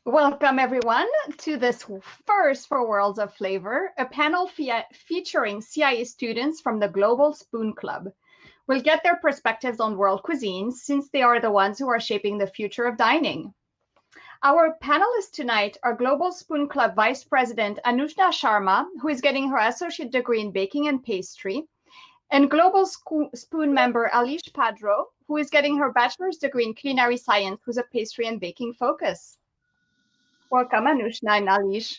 Welcome, everyone, to this first for Worlds of Flavor, a panel featuring CIA students from the Global Spoon Club. We'll get their perspectives on world cuisines since they are the ones who are shaping the future of dining. Our panelists tonight are Global Spoon Club Vice President Anushana Sharma, who is getting her associate degree in baking and pastry, and Global Spoon member Alych Padro, who is getting her bachelor's degree in culinary science with a pastry and baking focus. Welcome, Anushana and Alych.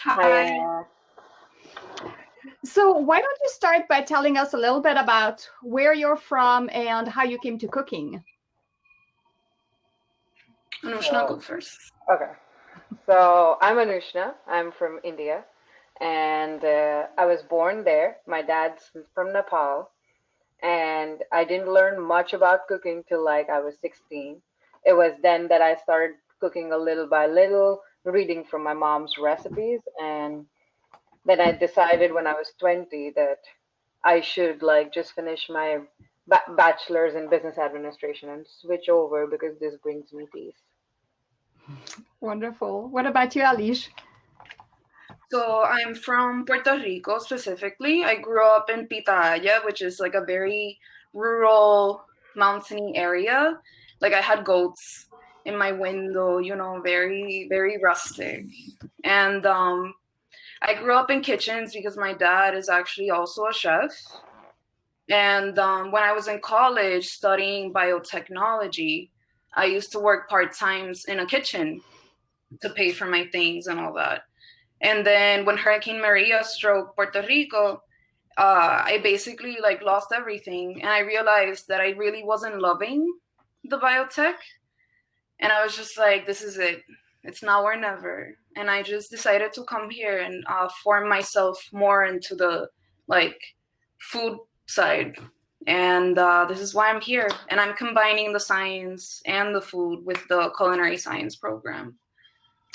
Hi. So why don't you start by telling us a little bit about where you're from and how you came to cooking? Anushana, go first. Okay. So I'm Anushana. I'm from India. And I was born there. My dad's from Nepal. And I didn't learn much about cooking till like I was 16. It was then that I started cooking a little by little, reading from my mom's recipes. And then I decided when I was 20 that I should like just finish my bachelor's in business administration and switch over because this brings me peace. Wonderful. What about you, Alych? So I'm from Puerto Rico specifically. I grew up in Pitaya, which is like a very rural, mountainy area. Like I had goats in my window, you know, very, very rustic. And I grew up in kitchens because my dad is actually also a chef. And when I was in college studying biotechnology, I used to work part-time in a kitchen to pay for my things and all that. And then when Hurricane Maria struck Puerto Rico, I basically like lost everything. And I realized that I really wasn't loving the biotech. And I was just like, this is it. It's now or never. And I just decided to come here and form myself more into the like food side. And this is why I'm here. And I'm combining the science and the food with the culinary science program.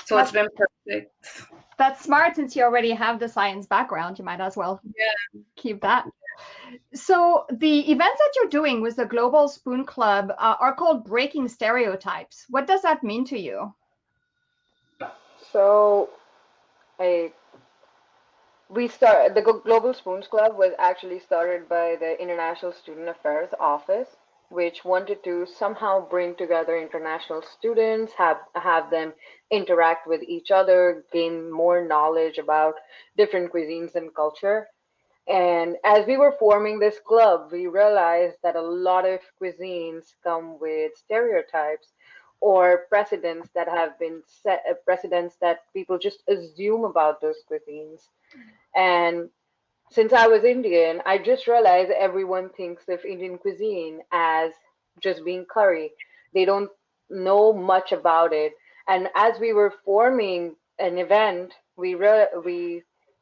So it's been perfect. That's smart since you already have the science background. You might as well keep that. So the events that you're doing with the Global Spoon Club are called Breaking Stereotypes. What does that mean to you? So the Global Spoons Club was actually started by the International Student Affairs Office, which wanted to somehow bring together international students, have them interact with each other, gain more knowledge about different cuisines and culture. And as we were forming this club, we realized that a lot of cuisines come with stereotypes or precedents that have been set, precedents that people just assume about those cuisines. And since I was Indian, I just realized everyone thinks of Indian cuisine as just being curry. They don't know much about it. And as we were forming an event, we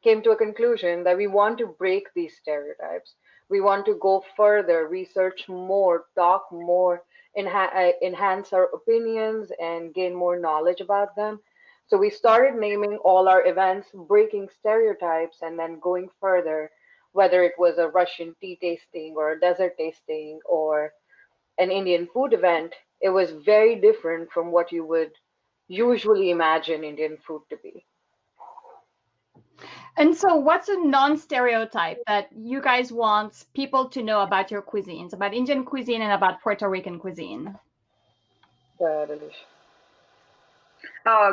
came to a conclusion that we want to break these stereotypes. We want to go further, research more, talk more, enhance our opinions, and gain more knowledge about them. So we started naming all our events, breaking stereotypes, and then going further, whether it was a Russian tea tasting or a dessert tasting or an Indian food event. It was very different from what you would usually imagine Indian food to be. And so what's a non-stereotype that you guys want people to know about your cuisines, about Indian cuisine and about Puerto Rican cuisine?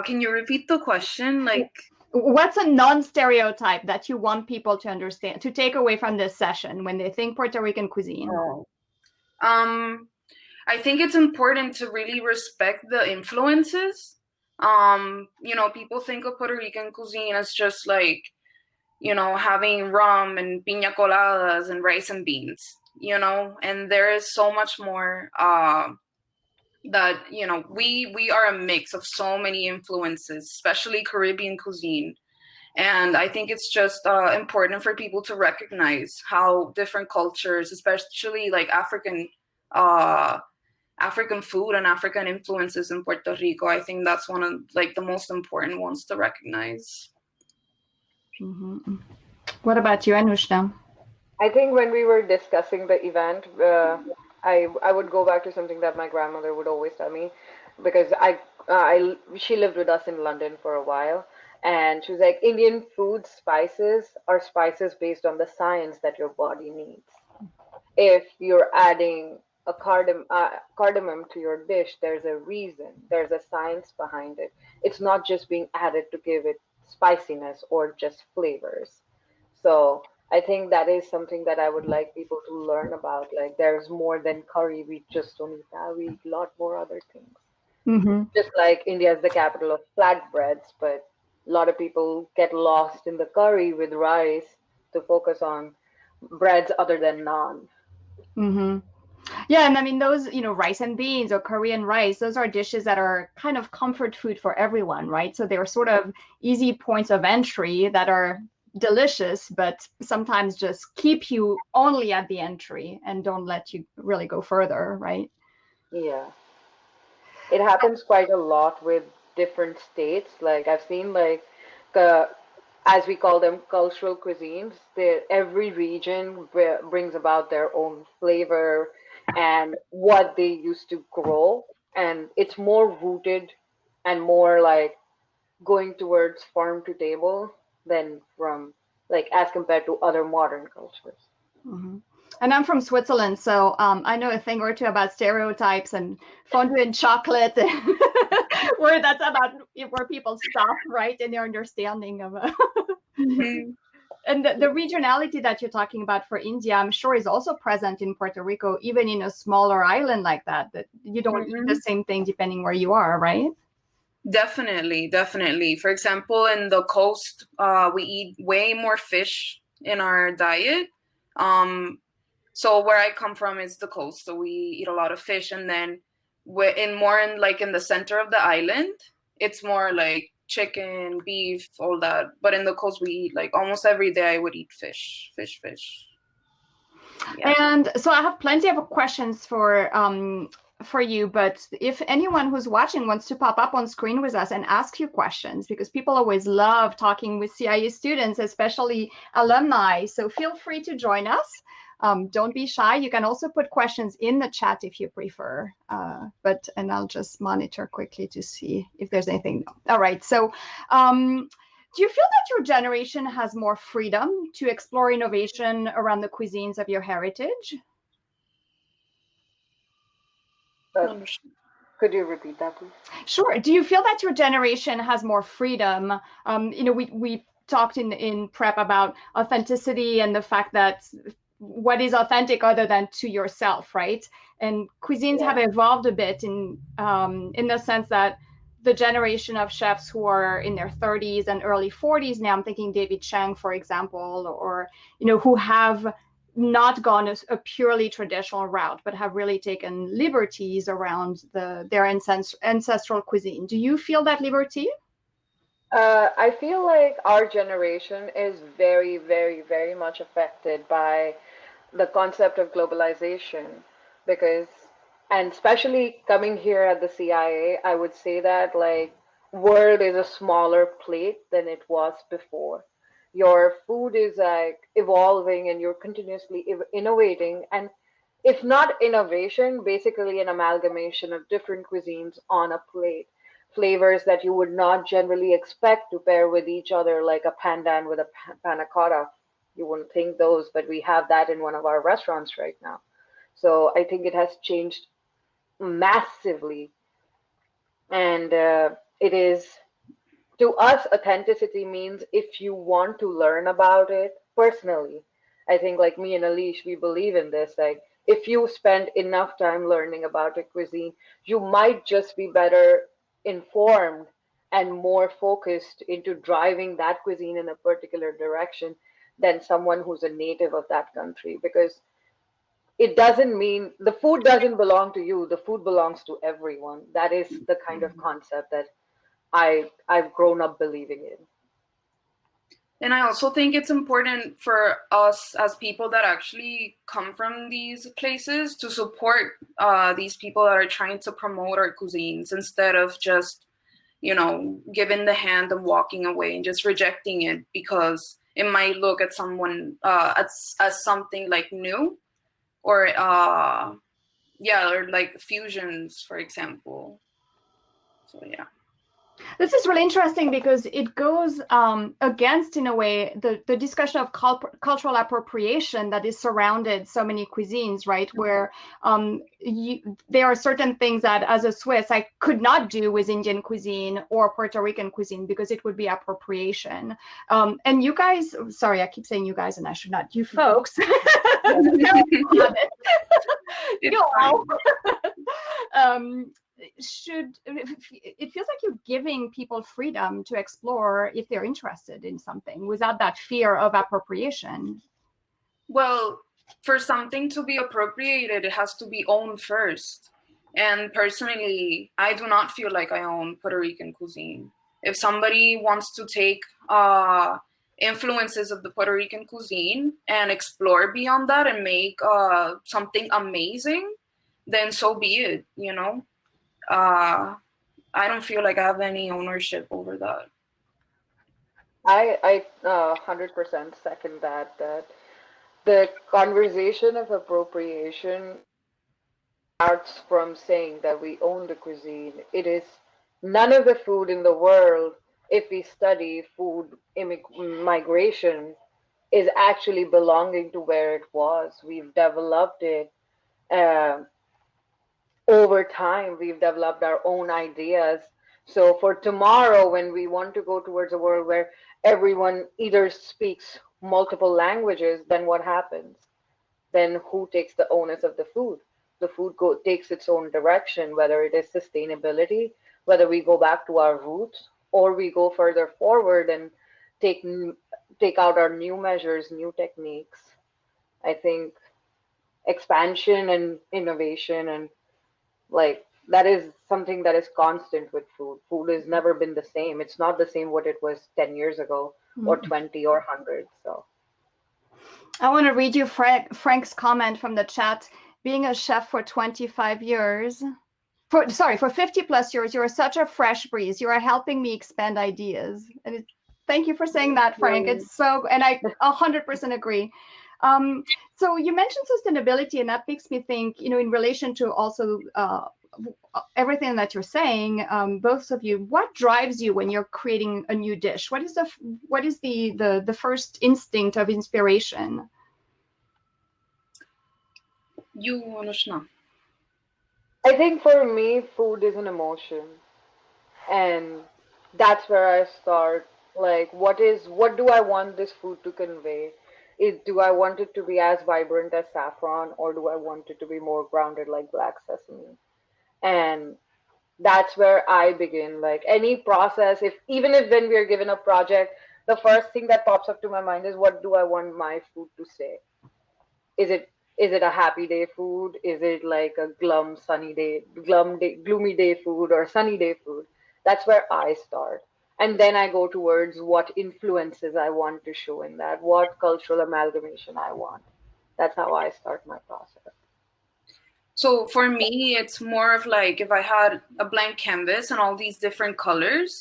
Can you repeat the question? Like, what's a non-stereotype that you want people to understand, to take away from this session when they think Puerto Rican cuisine? I think it's important to really respect the influences. You know, people think of Puerto Rican cuisine as just like, you know, having rum and piña coladas and rice and beans, you know, and there is so much more that, you know, we are a mix of so many influences, especially Caribbean cuisine. And I think it's just important for people to recognize how different cultures, especially like African food and African influences in Puerto Rico, I think that's one of like the most important ones to recognize. Mm-hmm. What about you, Anushna? I think when we were discussing the event, I would go back to something that my grandmother would always tell me, because she lived with us in London for a while, and she was like, Indian food spices are spices based on the science that your body needs. If you're adding a cardamom to your dish, there's a reason, there's a science behind it. It's not just being added to give it spiciness or just flavors. So I think that is something that I would like people to learn about. Like, there's more than curry. We just don't eat that. We eat a lot more other things. Mm-hmm. Just like India is the capital of flatbreads, but a lot of people get lost in the curry with rice to focus on breads other than naan. Mm-hmm. Yeah, and I mean those, rice and beans or Korean rice, those are dishes that are kind of comfort food for everyone, right? So they're sort of easy points of entry that are delicious, but sometimes just keep you only at the entry and don't let you really go further, right? Yeah. It happens quite a lot with different states. Like I've seen uh, as we call them cultural cuisines, every region brings about their own flavor and what they used to grow. And it's more rooted and more like going towards farm to table than from like as compared to other modern cultures. Mm-hmm. And I'm from Switzerland, so I know a thing or two about stereotypes and fondue and chocolate, where that's about where people stop, right, in their understanding of. Mm-hmm. And the regionality that you're talking about for India, I'm sure is also present in Puerto Rico, even in a smaller island like that you don't eat the same thing depending where you are, right? Definitely, definitely. For example, in the coast, we eat way more fish in our diet. So where I come from is the coast, so we eat a lot of fish, and then in the center of the island, it's more like chicken, beef, all that. But in the coast, we eat like almost every day. I would eat fish. Yeah. And so I have plenty of questions for you, but if anyone who's watching wants to pop up on screen with us and ask you questions, because people always love talking with CIE students, especially alumni. So feel free to join us. Don't be shy. You can also put questions in the chat if you prefer. And I'll just monitor quickly to see if there's anything. All right. So do you feel that your generation has more freedom to explore innovation around the cuisines of your heritage? Could you repeat that, please? Sure. Do you feel that your generation has more freedom? We talked in prep about authenticity and the fact that what is authentic other than to yourself, right? And cuisines have evolved a bit in the sense that the generation of chefs who are in their 30s and early 40s now, I'm thinking David Chang, for example, or who have not gone a purely traditional route, but have really taken liberties around their ancestral cuisine. Do you feel that liberty? I feel like our generation is very, very, very much affected by the concept of globalization because, and especially coming here at the CIA, I would say that like world is a smaller plate than it was before. Your food is like evolving and you're continuously innovating. And if not innovation, basically an amalgamation of different cuisines on a plate. Flavors that you would not generally expect to pair with each other, like a pandan with a panna cotta. You wouldn't think those, but we have that in one of our restaurants right now. So I think it has changed massively. And it is, to us, authenticity means if you want to learn about it personally. I think, like me and Alish, we believe in this. Like, if you spend enough time learning about a cuisine, you might just be better informed and more focused into driving that cuisine in a particular direction than someone who's a native of that country, because it doesn't mean the food doesn't belong to you, the food belongs to everyone. That is the kind of concept that I've grown up believing in. And I also think it's important for us as people that actually come from these places to support these people that are trying to promote our cuisines instead of just, giving the hand and walking away and just rejecting it because it might look at someone as something like new or or like fusions, for example. So yeah. This is really interesting because it goes against, in a way, the discussion of cultural appropriation that is surrounded so many cuisines, right? Where there are certain things that, as a Swiss, I could not do with Indian cuisine or Puerto Rican cuisine because it would be appropriation. And you guys, sorry, I keep saying you guys, and I should not. You folks. You all. It feels like you're giving people freedom to explore if they're interested in something without that fear of appropriation. Well, for something to be appropriated, it has to be owned first. And personally, I do not feel like I own Puerto Rican cuisine. If somebody wants to take influences of the Puerto Rican cuisine and explore beyond that and make something amazing, then so be it, you know? I don't feel like I have any ownership over that. I 100% second that the conversation of appropriation starts from saying that we own the cuisine. It is none of the food in the world, if we study food migration, is actually belonging to where it was. We've developed it uh, over time. We've developed our own ideas. So for tomorrow, when we want to go towards a world where everyone either speaks multiple languages, then what happens? Then who takes the onus of the food? The food takes its own direction, whether it is sustainability, whether we go back to our roots, or we go further forward and take take out our new measures, new techniques. I think expansion and innovation and like that is something that is constant with food. Food has never been the same. It's not the same what it was 10 years ago or 20 or 100. So I want to read you Frank's comment from the chat. Being a chef for 25 years, for 50 plus years, you're such a fresh breeze. You are helping me expand ideas. And thank you for saying that, Frank. It's so, and I 100% agree. So you mentioned sustainability, and that makes me think, you know, in relation to also everything that you're saying, both of you, what drives you when you're creating a new dish? What is the first instinct of inspiration? You, Anushna. I think for me, food is an emotion, and that's where I start. Like, what do I want this food to convey? Do I want it to be as vibrant as saffron, or do I want it to be more grounded like black sesame? And that's where I begin. Like any process, if even if when we are given a project, the first thing that pops up to my mind is what do I want my food to say? Is it a happy day food? Is it like a gloomy day food or sunny day food? That's where I start. And then I go towards what influences I want to show in that, what cultural amalgamation I want. That's how I start my process. So for me, it's more of like if I had a blank canvas and all these different colors.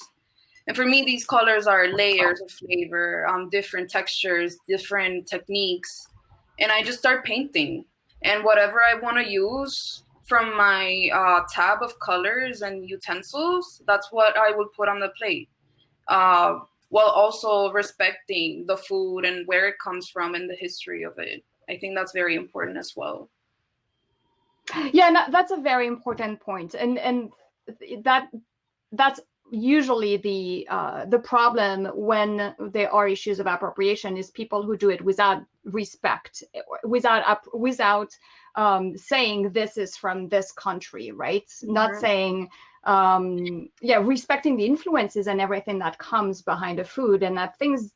And for me, these colors are layers of flavor, different textures, different techniques. And I just start painting. And whatever I want to use from my tab of colors and utensils, that's what I will put on the plate. While also respecting the food and where it comes from and the history of it. I think that's very important as well. Yeah, no, that's a very important point, and that's usually the problem when there are issues of appropriation is people who do it without respect, without saying this is from this country, right? Mm-hmm. Not saying respecting the influences and everything that comes behind a food, and that things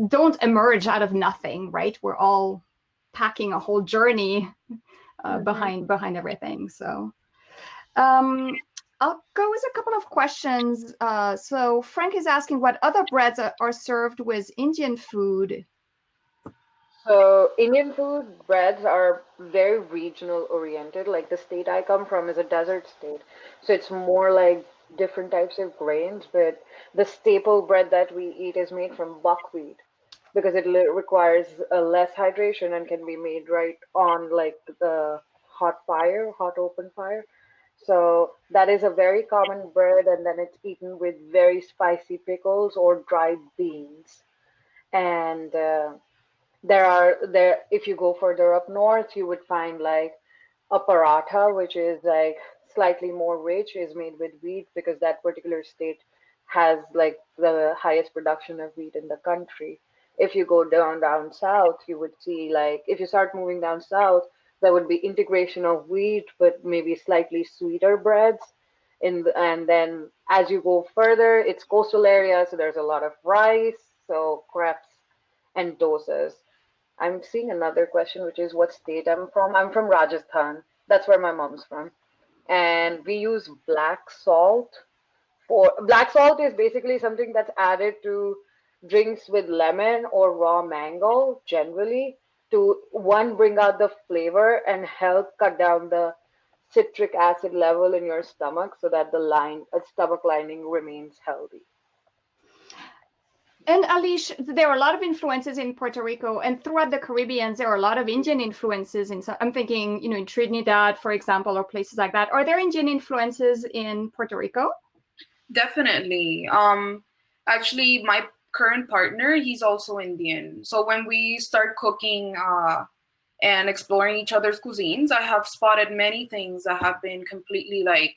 don't emerge out of nothing, right? We're all packing a whole journey behind everything. So I'll go with a couple of questions. So Frank is asking what other breads are served with Indian food. So Indian food breads are very regional oriented. Like the state I come from is a desert state. So it's more like different types of grains, but the staple bread that we eat is made from buckwheat because it requires less hydration and can be made right on like the hot open fire. So that is a very common bread, and then it's eaten with very spicy pickles or dried beans. And there if you go further up north, you would find like a paratha, which is like slightly more rich, is made with wheat because that particular state has like the highest production of wheat in the country. If you go down south, you would see like if you start moving down south, there would be integration of wheat, but maybe slightly sweeter breads. And then as you go further, it's coastal area, so there's a lot of rice, so crepes and dosas. I'm seeing another question, which is what state I'm from. I'm from Rajasthan. That's where my mom's from. And we use black salt for black salt is basically something that's added to drinks with lemon or raw mango generally to one bring out the flavor and help cut down the citric acid level in your stomach so that the stomach lining remains healthy. And Alish, there are a lot of influences in Puerto Rico, and throughout the Caribbean, there are a lot of Indian influences. I'm thinking, in Trinidad, for example, or places like that. Are there Indian influences in Puerto Rico? Definitely. Actually, my current partner, he's also Indian. So when we start cooking and exploring each other's cuisines, I have spotted many things that have been completely like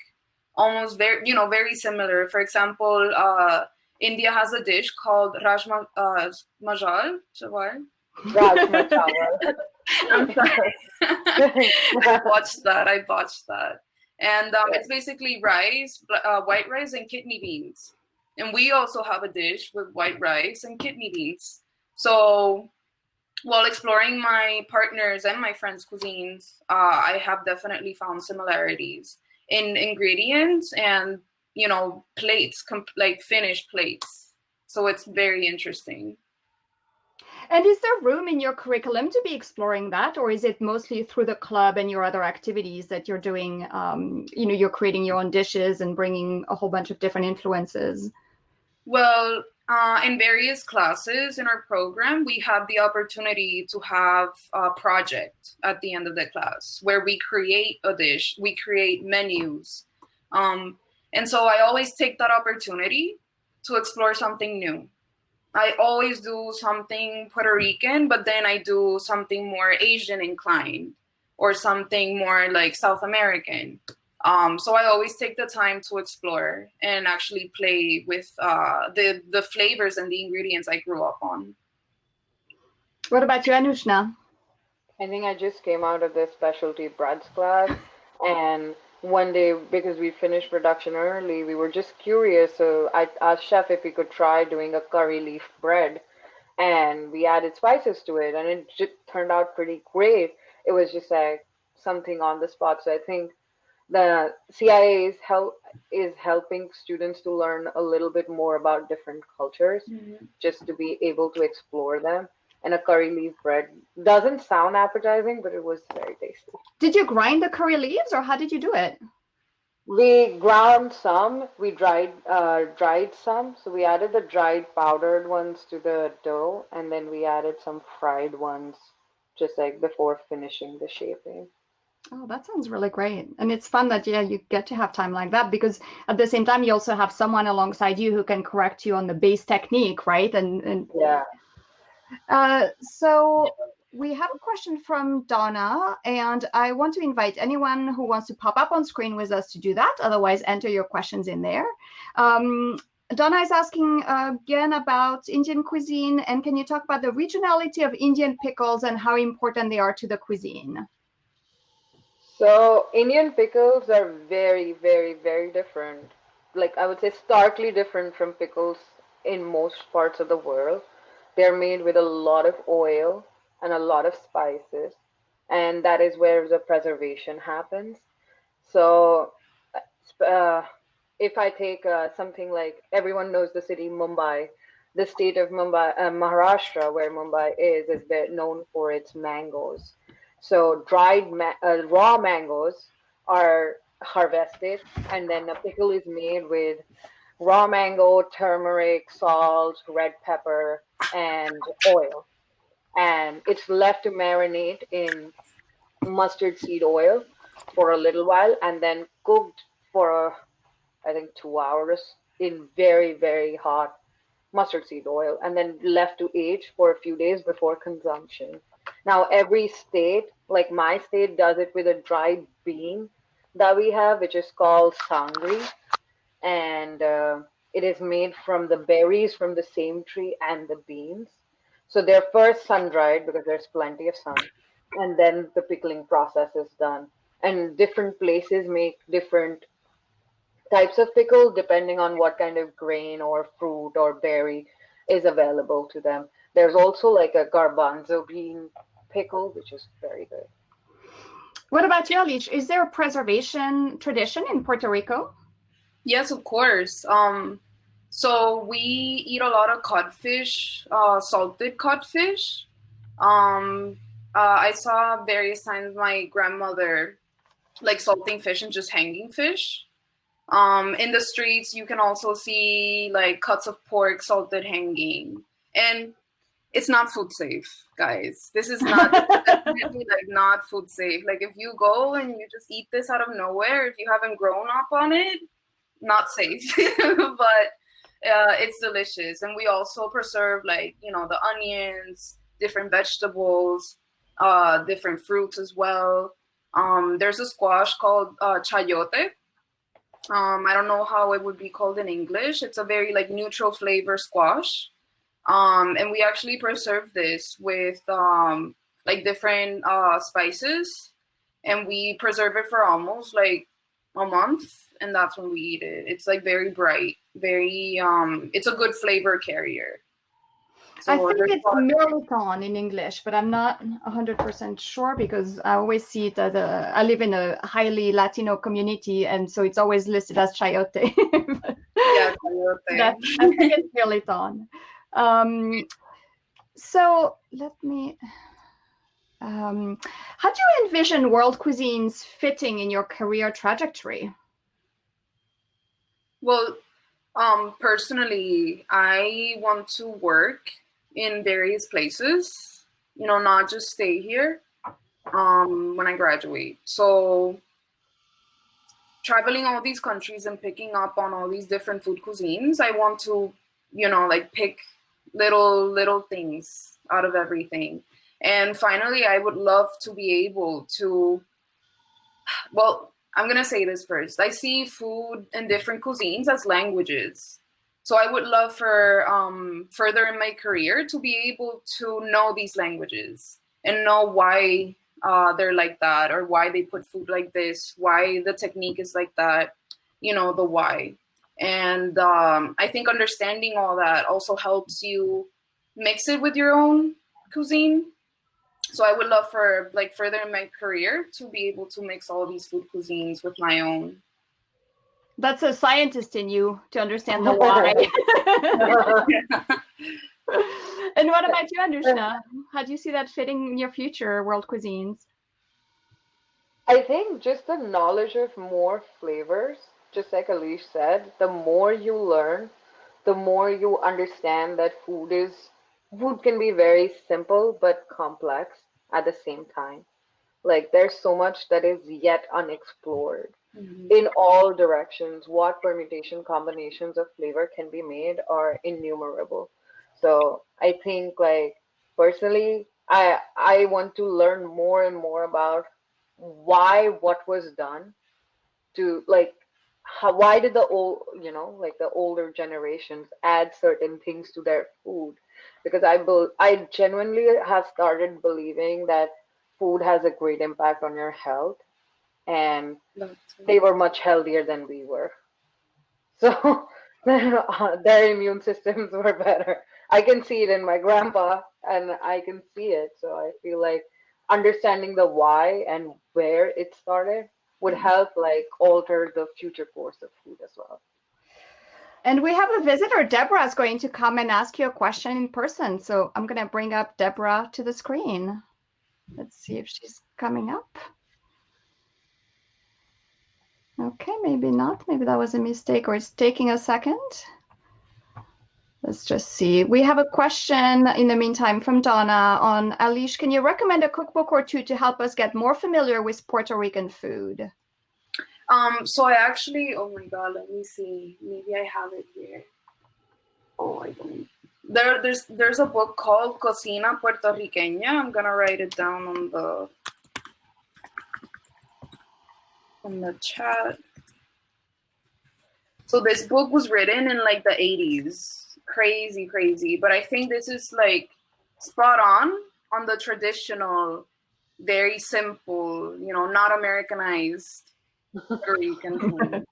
almost very similar. For example, India has a dish called Rajma Majal. Rajma chawal. I'm sorry. I botched that. And it's basically rice, white rice, and kidney beans. And we also have a dish with white rice and kidney beans. So while exploring my partners and my friends' cuisines, I have definitely found similarities in ingredients and plates, like finished plates. So it's very interesting. And is there room in your curriculum to be exploring that, or is it mostly through the club and your other activities that you're doing? You're creating your own dishes and bringing a whole bunch of different influences. Well, in various classes in our program, we have the opportunity to have a project at the end of the class where we create a dish, we create menus. And so I always take that opportunity to explore something new. I always do something Puerto Rican, but then I do something more Asian inclined or something more like South American. So I always take the time to explore and actually play with the flavors and the ingredients I grew up on. What about you, Anushna? I think I just came out of the specialty breads class, and one day, because we finished production early, we were just curious. So I asked chef if we could try doing a curry leaf bread, and we added spices to it, and it just turned out pretty great. It was just like something on the spot. So I think the CIA is helping students to learn a little bit more about different cultures, just to be able to explore them. And a curry leaf bread doesn't sound appetizing, but it was very tasty. Did you grind the curry leaves, or how did you do it? We ground some, we dried some. So we added the dried powdered ones to the dough, and then we added some fried ones just like before finishing the shaping. Oh, that sounds really great. And it's fun that, you get to have time like that, because at the same time, you also have someone alongside you who can correct you on the base technique, right? And yeah. So we have a question from Donna, and I want to invite anyone who wants to pop up on screen with us to do that. Otherwise, enter your questions in there. Donna is asking again about Indian cuisine, and can you talk about the regionality of Indian pickles and how important they are to the cuisine? So Indian pickles are very, very, very different. Like I would say starkly different from pickles in most parts of the world. They're made with a lot of oil and a lot of spices, and that is where the preservation happens. So if I take something like everyone knows the city Mumbai, the state of Mumbai, Maharashtra, where Mumbai is known for its mangoes. So raw mangoes are harvested, and then a pickle is made with raw mango, turmeric, salt, red pepper, and oil. And it's left to marinate in mustard seed oil for a little while and then cooked for I think 2 hours in very, very hot mustard seed oil and then left to age for a few days before consumption. Now, every state, like my state, does it with a dried bean that we have, which is called sangri. And it is made from the berries from the same tree and the beans. So they're first sun dried because there's plenty of sun, and then the pickling process is done. And different places make different types of pickle depending on what kind of grain or fruit or berry is available to them. There's also like a garbanzo bean pickle, which is very good. What about you, Alych? Is there a preservation tradition in Puerto Rico? Yes, of course. So we eat a lot of codfish, salted codfish. I saw various times my grandmother like salting fish and just hanging fish. In the streets, you can also see like cuts of pork salted hanging, and it's not food safe, guys. This is not definitely like not food safe. Like if you go and you just eat this out of nowhere, if you haven't grown up on it, not safe. But it's delicious, and we also preserve like the onions, different vegetables, different fruits as well. There's a squash called chayote. I don't know how it would be called in English. It's a very like neutral flavor squash. And we actually preserve this with like different spices, and we preserve it for almost like a month, and that's when we eat it. It's like very bright, very it's a good flavor carrier. So I think it's mirliton in English, but I'm not 100% sure because I always see it as I live in a highly Latino community, and so it's always listed as chayote. Yeah, chayote. I think it's mirliton. So let me. How do you envision world cuisines fitting in your career trajectory? Well, personally, I want to work in various places, not just stay here when I graduate. So traveling all these countries and picking up on all these different food cuisines, I want to, like pick little things out of everything. And finally, I would love to be able to, well, I'm going to say this first. I see food and different cuisines as languages. So I would love for further in my career to be able to know these languages and know why they're like that, or why they put food like this, why the technique is like that, the why. And I think understanding all that also helps you mix it with your own cuisine. So I would love for like further in my career to be able to mix all these food cuisines with my own. That's a scientist in you to understand the why. And what about you, Anushna? How do you see that fitting in your future world cuisines? I think just the knowledge of more flavors, just like Alych said, the more you learn, the more you understand that food can be very simple but complex at the same time. Like there's so much that is yet unexplored. Mm-hmm. In all directions. What permutation combinations of flavor can be made are innumerable. So I think like personally, I want to learn more and more about what was done to like why did the older generations add certain things to their food, because I genuinely have started believing that food has a great impact on your health, and they were much healthier than we were. So their immune systems were better. I can see it in my grandpa, and I can see it. So I feel like understanding the why and where it started would help like alter the future course of food as well. And we have a visitor. Deborah is going to come and ask you a question in person. So I'm going to bring up Deborah to the screen. Let's see if she's coming up. Okay, maybe not. Maybe that was a mistake, or it's taking a second. Let's just see. We have a question in the meantime from Donna on Alych. Can you recommend a cookbook or two to help us get more familiar with Puerto Rican food? So I actually, oh my God, let me see. Maybe I have it here. Oh, I don't. There's a book called Cocina Puertorriqueña. I'm gonna write it down on the chat. So this book was written in like the 80s. Crazy, crazy. But I think this is like spot on the traditional, very simple, not Americanized Puerto Rican food.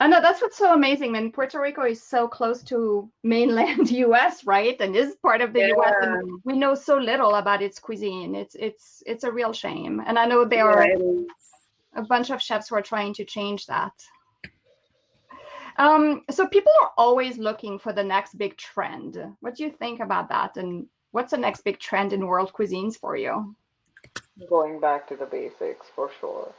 I know that's what's so amazing. And Puerto Rico is so close to mainland US, right? And is part of the US, and we know so little about its cuisine. It's a real shame. And I know there are a bunch of chefs who are trying to change that. So people are always looking for the next big trend. What do you think about that? And what's the next big trend in world cuisines for you? Going back to the basics, for sure.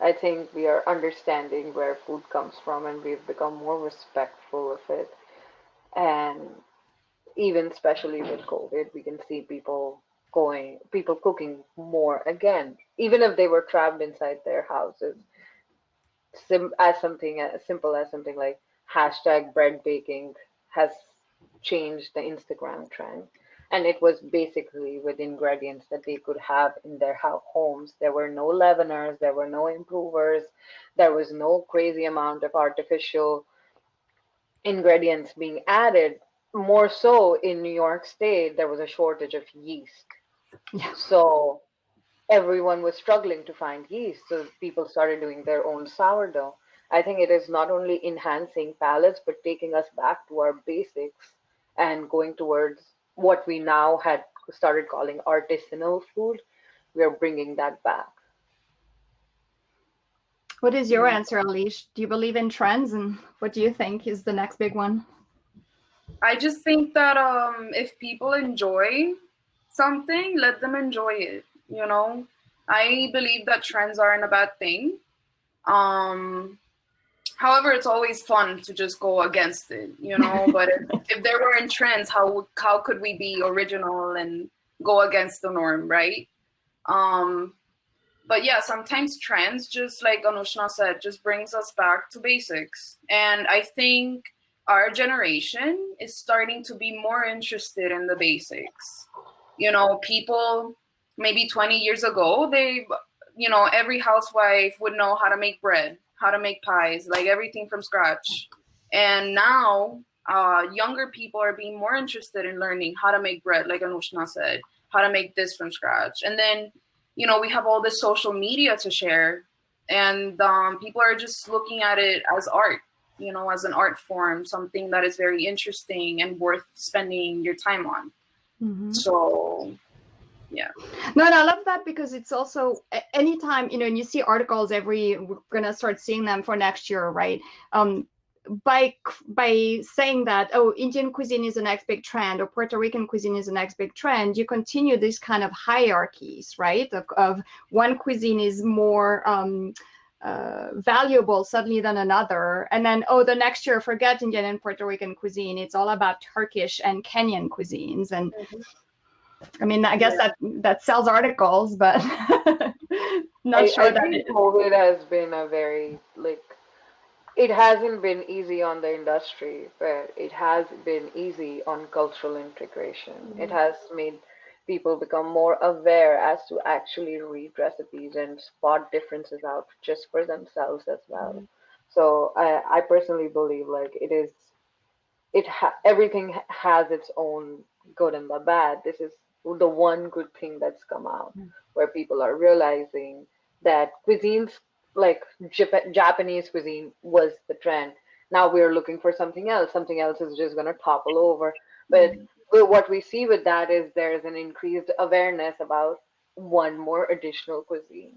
I think we are understanding where food comes from, and we've become more respectful of it. And even especially with COVID, we can see people cooking more again, even if they were trapped inside their houses. As something as simple as something like hashtag bread baking has changed the Instagram trend. And it was basically with ingredients that they could have in their homes. There were no leaveners, there were no improvers, there was no crazy amount of artificial ingredients being added. More so in New York State, there was a shortage of yeast. Yeah. So everyone was struggling to find yeast. So people started doing their own sourdough. I think it is not only enhancing palates, but taking us back to our basics and going towards what we now had started calling artisanal food. We are bringing that back. What is your answer, Alych? Do you believe in trends, and what do you think is the next big one? I just think that if people enjoy something, let them enjoy it. I believe that trends aren't a bad thing. However, it's always fun to just go against it, But if there weren't trends, how could we be original and go against the norm, right? But yeah, sometimes trends, just like Anushna said, just brings us back to basics. And I think our generation is starting to be more interested in the basics. People maybe 20 years ago, every housewife would know how to make bread, how to make pies, like everything from scratch. And now younger people are being more interested in learning how to make bread, like Anushna said, how to make this from scratch. And then, we have all this social media to share, and people are just looking at it as art, as an art form, something that is very interesting and worth spending your time on. Mm-hmm. So, yeah. No, I love that, because it's also anytime, and you see articles we're going to start seeing them for next year, right? By saying that, Indian cuisine is the next big trend, or Puerto Rican cuisine is the next big trend, you continue this kind of hierarchies, right? Of one cuisine is more valuable suddenly than another. And then, the next year, forget Indian and Puerto Rican cuisine. It's all about Turkish and Kenyan cuisines. And I mean, I guess that sells articles, but not sure that it. COVID has been a very, it hasn't been easy on the industry, but it has been easy on cultural integration. Mm-hmm. It has made people become more aware as to actually read recipes and spot differences out just for themselves as well. Mm-hmm. So I personally believe everything has its own good and the bad. This is the one good thing that's come out, where people are realizing that cuisines, like Japanese cuisine, was the trend. Now we're looking for something else. Something else is just going to topple over. But what we see with that is there's an increased awareness about one more additional cuisine.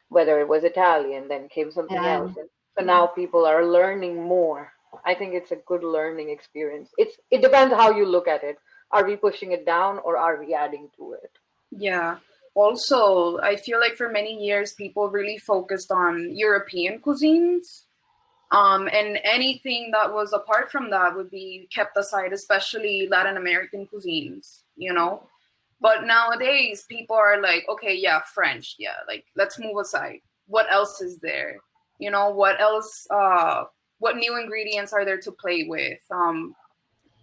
Whether it was Italian, then came something else. And so now people are learning more. I think it's a good learning experience. It depends how you look at it. Are we pushing it down, or are we adding to it? Yeah. Also, I feel like for many years, people really focused on European cuisines. And anything that was apart from that would be kept aside, especially Latin American cuisines, But nowadays, people are like, okay, yeah, French, yeah, like let's move aside. What else is there? You know, what else? What new ingredients are there to play with?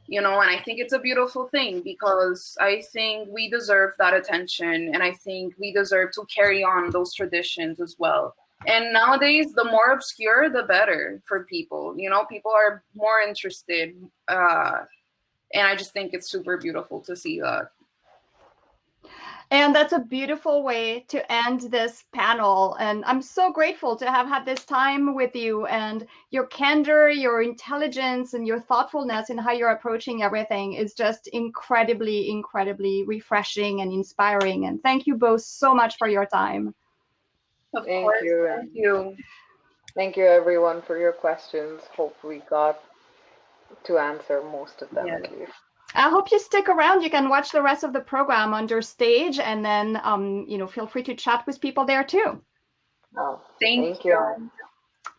You know, and I think it's a beautiful thing because I think we deserve that attention, and I think we deserve to carry on those traditions as well. And nowadays, the more obscure, the better for people. You know, people are more interested, and I just think it's super beautiful to see that. And that's a beautiful way to end this panel. And I'm so grateful to have had this time with you, and your candor, your intelligence, and your thoughtfulness in how you're approaching everything is just incredibly, incredibly refreshing and inspiring. And thank you both so much for your time. Of course, thank you. Thank you, everyone, for your questions. Hope we got to answer most of them at least. I hope you stick around. You can watch the rest of the program under stage, and then you know, feel free to chat with people there too. Oh, thank you.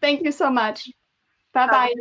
Thank you so much. Bye-bye.